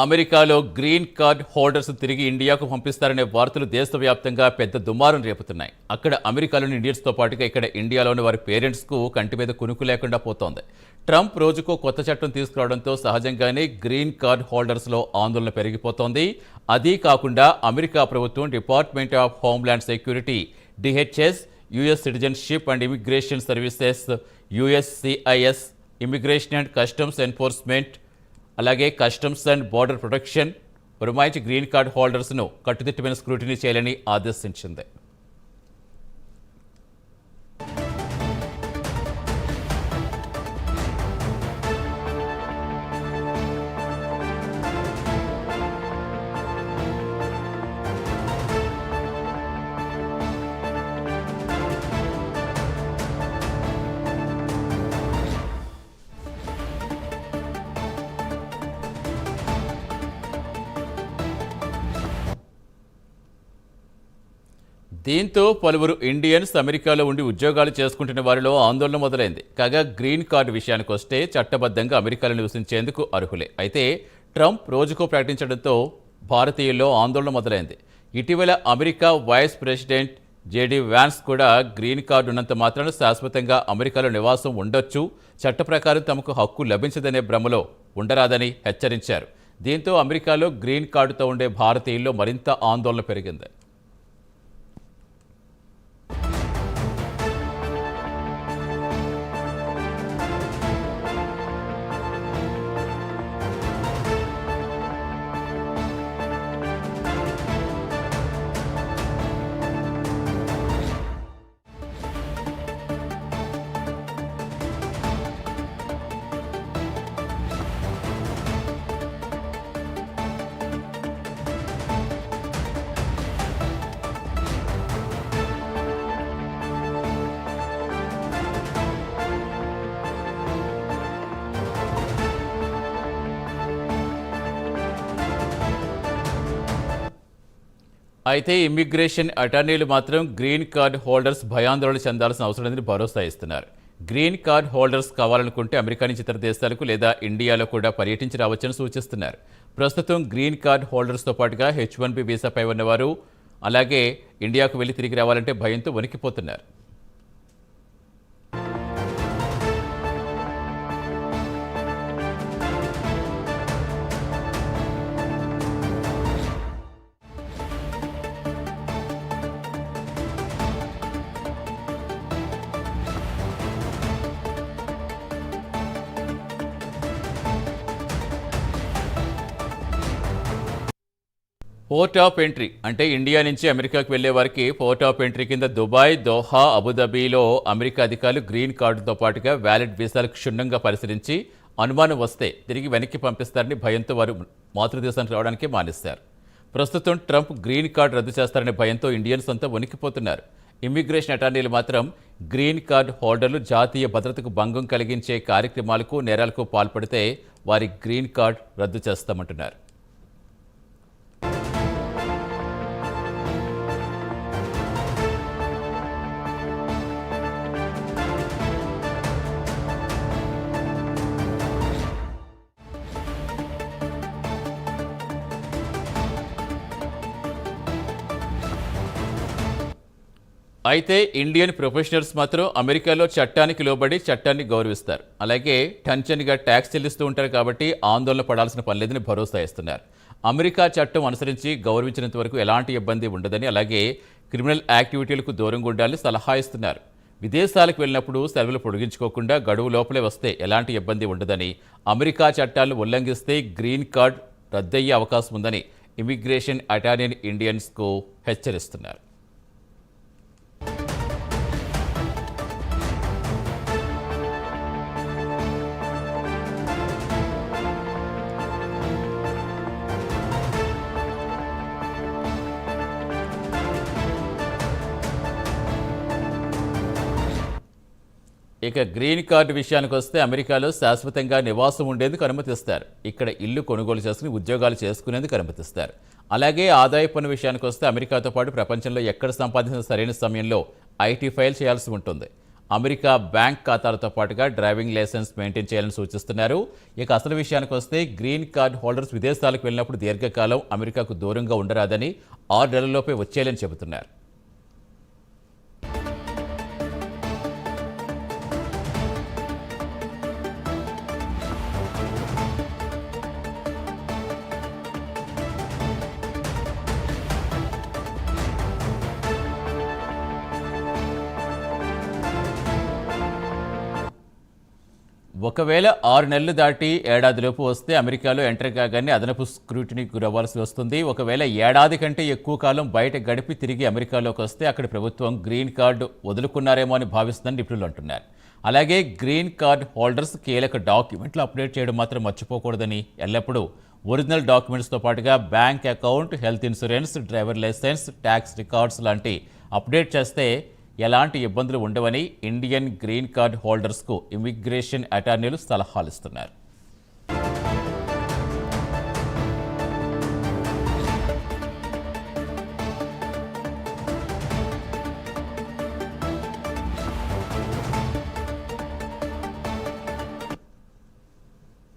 అమెరికాలో green card holders తిరిగి ఇండియాకు పంపిస్తారనే వార్తలు దేశవ్యాప్తంగా పెద్ద దుమారం రేపుతున్నాయి. అక్కడ అమెరికాలోని ఇండియన్స్తో పాటుగా ఇక్కడ ఇండియాలోని వారి పేరెంట్స్కు కంటి మీద కునుకు లేకుండా పోతోంది. ట్రంప్ రోజుకో కొత్త చట్టం తీసుకురావడంతో సహజంగానే గ్రీన్ కార్డ్ హోల్డర్స్లో ఆందోళన పెరిగిపోతోంది. అదీ కాకుండా అమెరికా ప్రభుత్వం department of homeland security DHS, US citizenship and immigration services USCIS, immigration and customs enforcement, అలాగే కస్టమ్స్ అండ్ బోర్డర్ ప్రొటెక్షన్ పురమాయించి గ్రీన్ కార్డ్ హోల్డర్స్ను కట్టుదిట్టమైన స్క్రూటినీ చేయాలని ఆదేశించింది. దీంతో పలువురు ఇండియన్స్ అమెరికాలో ఉండి ఉద్యోగాలు చేసుకుంటున్న వారిలో ఆందోళన మొదలైంది. కాగా గ్రీన్ కార్డు విషయానికి వస్తే చట్టబద్ధంగా అమెరికాలో నివసించేందుకు అర్హులే. అయితే ట్రంప్ రోజుకో ప్రకటించడంతో భారతీయుల్లో ఆందోళన మొదలైంది. ఇటీవల America vice president JD Vance కూడా గ్రీన్ కార్డు ఉన్నంత మాత్రాన శాశ్వతంగా అమెరికాలో నివాసం ఉండొచ్చు, చట్ట ప్రకారం తమకు హక్కు లభించదనే భ్రమలో ఉండరాదని హెచ్చరించారు. దీంతో అమెరికాలో గ్రీన్ కార్డుతో ఉండే భారతీయుల్లో మరింత ఆందోళన పెరిగింది. అయితే ఇమ్మిగ్రేషన్ అటార్నీలు మాత్రం గ్రీన్ కార్డ్ హోల్డర్స్ భయాందోళన చెందాల్సిన అవసరం లేదని భరోసా ఇస్తున్నారు. గ్రీన్ కార్డ్ హోల్డర్స్ కావాలనుకుంటే అమెరికా నుంచి ఇతర దేశాలకు లేదా ఇండియాలో కూడా పర్యటించి రావచ్చని సూచిస్తున్నారు. ప్రస్తుతం గ్రీన్ కార్డ్ హోల్డర్స్తో పాటుగా H-1B వీసాపై ఉన్నవారు అలాగే ఇండియాకు వెళ్లి తిరిగి రావాలంటే భయంతో వణికిపోతున్నారు. పోర్ట్ ఆఫ్ ఎంట్రీ అంటే ఇండియా నుంచి అమెరికాకు వెళ్లే వారికి పోర్ట్ ఆఫ్ ఎంట్రీ కింద దుబాయ్, దోహా, అబుదాబిలో అమెరికా అధికారులు గ్రీన్ కార్డుతో పాటుగా వ్యాలిడ్ వీసాలకు క్షుణ్ణంగా పరిశీలించి అనుమానం వస్తే తిరిగి వెనక్కి పంపిస్తారని భయంతో వారు మాతృదేశానికి రావడానికి మానేశారు. ప్రస్తుతం ట్రంప్ గ్రీన్ కార్డు రద్దు చేస్తారనే భయంతో ఇండియన్స్ అంతా వణికిపోతున్నారు. ఇమ్మిగ్రేషన్ అటార్నీలు మాత్రం గ్రీన్ కార్డు హోల్డర్లు జాతీయ భద్రతకు భంగం కలిగించే కార్యక్రమాలకు, నేరాలకు పాల్పడితే వారి గ్రీన్ కార్డు రద్దు చేస్తామంటున్నారు. అయితే ఇండియన్ ప్రొఫెషనల్స్ మాత్రం అమెరికాలో చట్టానికి లోబడి చట్టాన్ని గౌరవిస్తారు. అలాగే టెన్షన్గా ట్యాక్స్ చెల్లిస్తూ ఉంటారు కాబట్టి ఆందోళన పడాల్సిన పని లేదని భరోసా ఇస్తున్నారు. అమెరికా చట్టం అనుసరించి గౌరవించినంత వరకు ఎలాంటి ఇబ్బంది ఉండదని, అలాగే క్రిమినల్ యాక్టివిటీలకు దూరంగా ఉండాలని సలహా ఇస్తున్నారు. విదేశాలకు వెళ్ళినప్పుడు సెలవులు పొడిగించుకోకుండా గడువు లోపలే వస్తే ఎలాంటి ఇబ్బంది ఉండదని, అమెరికా చట్టాలను ఉల్లంఘిస్తే గ్రీన్ కార్డ్ రద్దయ్యే అవకాశం ఉందని ఇమిగ్రేషన్ అటార్నీ ఇండియన్స్కు హెచ్చరిస్తున్నారు. ఇక గ్రీన్ కార్డు విషయానికి వస్తే అమెరికాలో శాశ్వతంగా నివాసం ఉండేందుకు అనుమతిస్తారు. ఇక్కడ ఇల్లు కొనుగోలు చేసుకుని ఉద్యోగాలు చేసుకునేందుకు అనుమతిస్తారు. అలాగే ఆదాయ పన్ను విషయానికి వస్తే అమెరికాతో పాటు ప్రపంచంలో ఎక్కడ సంపాదించిన సరైన సమయంలో ఐటీ ఫైల్ చేయాల్సి ఉంటుంది. అమెరికా బ్యాంక్ ఖాతాలతో పాటుగా డ్రైవింగ్ లైసెన్స్ మెయింటైన్ చేయాలని సూచిస్తున్నారు. ఇక అసలు విషయానికి వస్తే గ్రీన్ కార్డ్ హోల్డర్స్ విదేశాలకు వెళ్ళినప్పుడు దీర్ఘకాలం అమెరికాకు దూరంగా ఉండరాదని 6 నెలల్లోపే వచ్చేయాలని చెబుతున్నారు. ఒకవేళ 6 నెలలు దాటి ఏడాదిలోపు వస్తే అమెరికాలో ఎంటర్ కాగానే అదనపు స్క్రూటినీకి గురవ్వాల్సి వస్తుంది. ఒకవేళ ఏడాది కంటే ఎక్కువ కాలం బయట గడిపి తిరిగి అమెరికాలోకి వస్తే అక్కడి ప్రభుత్వం గ్రీన్ కార్డు వదులుకున్నారేమో అని భావిస్తుందని నిపుణులు అంటున్నారు. అలాగే గ్రీన్ కార్డ్ హోల్డర్స్ కీలక డాక్యుమెంట్లు అప్డేట్ చేయడం మాత్రం మర్చిపోకూడదని, ఎల్లప్పుడూ ఒరిజినల్ డాక్యుమెంట్స్తో పాటుగా bank account, health insurance, driver licence, tax records లాంటి అప్డేట్ చేస్తే ఎలాంటి ఇబ్బందులు ఉండవని ఇండియన్ గ్రీన్ కార్డ్ హోల్డర్స్కు ఇమిగ్రేషన్ అటార్నీలు సలహాలు ఇస్తున్నారు.